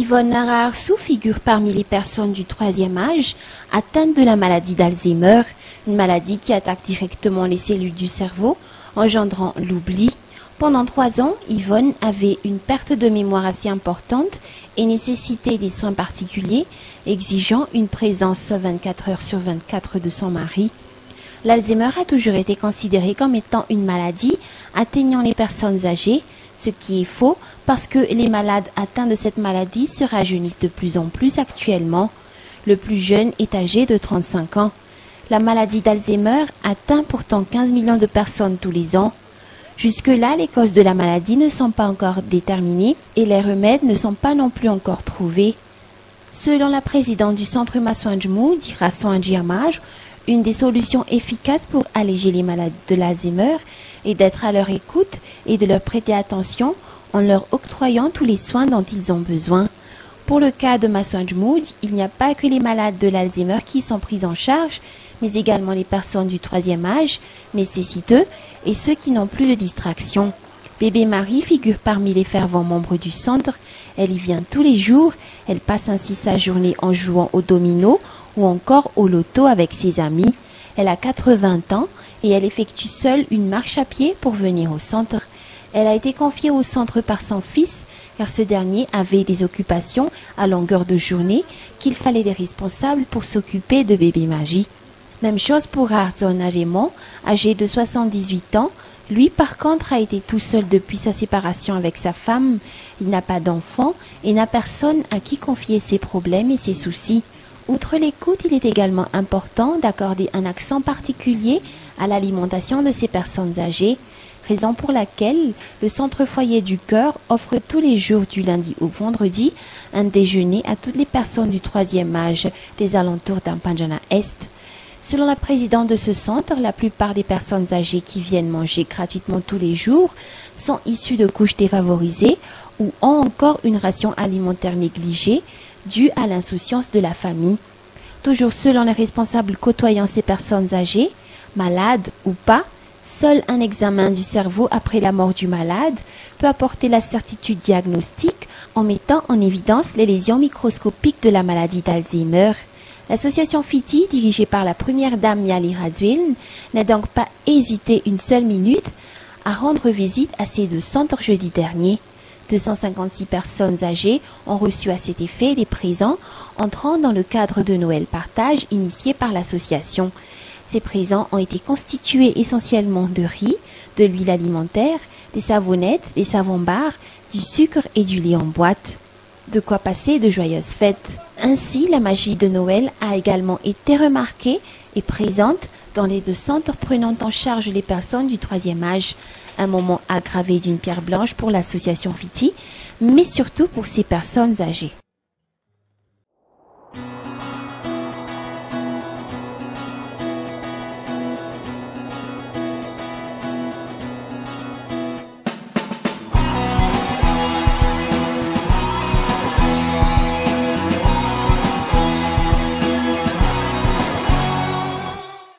Yvonne Nararsou figure parmi les personnes du troisième âge atteintes de la maladie d'Alzheimer, une maladie qui attaque directement les cellules du cerveau, engendrant l'oubli. Pendant 3 ans, Yvonne avait une perte de mémoire assez importante et nécessitait des soins particuliers, exigeant une présence 24 heures sur 24 de son mari. L'Alzheimer a toujours été considéré comme étant une maladie atteignant les personnes âgées, ce qui est faux parce que les malades atteints de cette maladie se rajeunissent de plus en plus actuellement. Le plus jeune est âgé de 35 ans. La maladie d'Alzheimer atteint pourtant 15 millions de personnes tous les ans. Jusque-là, les causes de la maladie ne sont pas encore déterminées et les remèdes ne sont pas non plus encore trouvés. Selon la présidente du centre Massoandjmou, Dirason Adjiamaj, une des solutions efficaces pour alléger les malades de l'Alzheimer est d'être à leur écoute et de leur prêter attention en leur octroyant tous les soins dont ils ont besoin. Pour le cas de Massoandjmou, il n'y a pas que les malades de l'Alzheimer qui sont pris en charge, mais également les personnes du troisième âge, nécessiteux, et ceux qui n'ont plus de distraction. Bébé Marie figure parmi les fervents membres du centre. Elle y vient tous les jours. Elle passe ainsi sa journée en jouant au domino ou encore au loto avec ses amis. Elle a 80 ans et elle effectue seule une marche à pied pour venir au centre. Elle a été confiée au centre par son fils car ce dernier avait des occupations à longueur de journée qu'il fallait des responsables pour s'occuper de bébé Magie. Même chose pour Arzon Agemon, âgé de 78 ans. Lui, par contre, a été tout seul depuis sa séparation avec sa femme. Il n'a pas d'enfant et n'a personne à qui confier ses problèmes et ses soucis. Outre l'écoute, il est également important d'accorder un accent particulier à l'alimentation de ces personnes âgées, raison pour laquelle le Centre Foyer du Cœur offre tous les jours du lundi au vendredi un déjeuner à toutes les personnes du troisième âge des alentours d'Ampanjana Est. Selon la présidente de ce centre, la plupart des personnes âgées qui viennent manger gratuitement tous les jours sont issues de couches défavorisées ou ont encore une ration alimentaire négligée due à l'insouciance de la famille. Toujours selon les responsables côtoyant ces personnes âgées, malades ou pas, seul un examen du cerveau après la mort du malade peut apporter la certitude diagnostique en mettant en évidence les lésions microscopiques de la maladie d'Alzheimer. L'association FITI, dirigée par la première dame Miali Radzuin, n'a donc pas hésité une seule minute à rendre visite à ces 2 centres jeudi dernier. 256 personnes âgées ont reçu à cet effet des présents entrant dans le cadre de Noël Partage initié par l'association. Ces présents ont été constitués essentiellement de riz, de l'huile alimentaire, des savonnettes, des savons bars, du sucre et du lait en boîte. De quoi passer de joyeuses fêtes. Ainsi, la magie de Noël a également été remarquée et présente dans les 2 centres prenant en charge les personnes du troisième âge. Un moment aggravé d'une pierre blanche pour l'association FITI, mais surtout pour ces personnes âgées.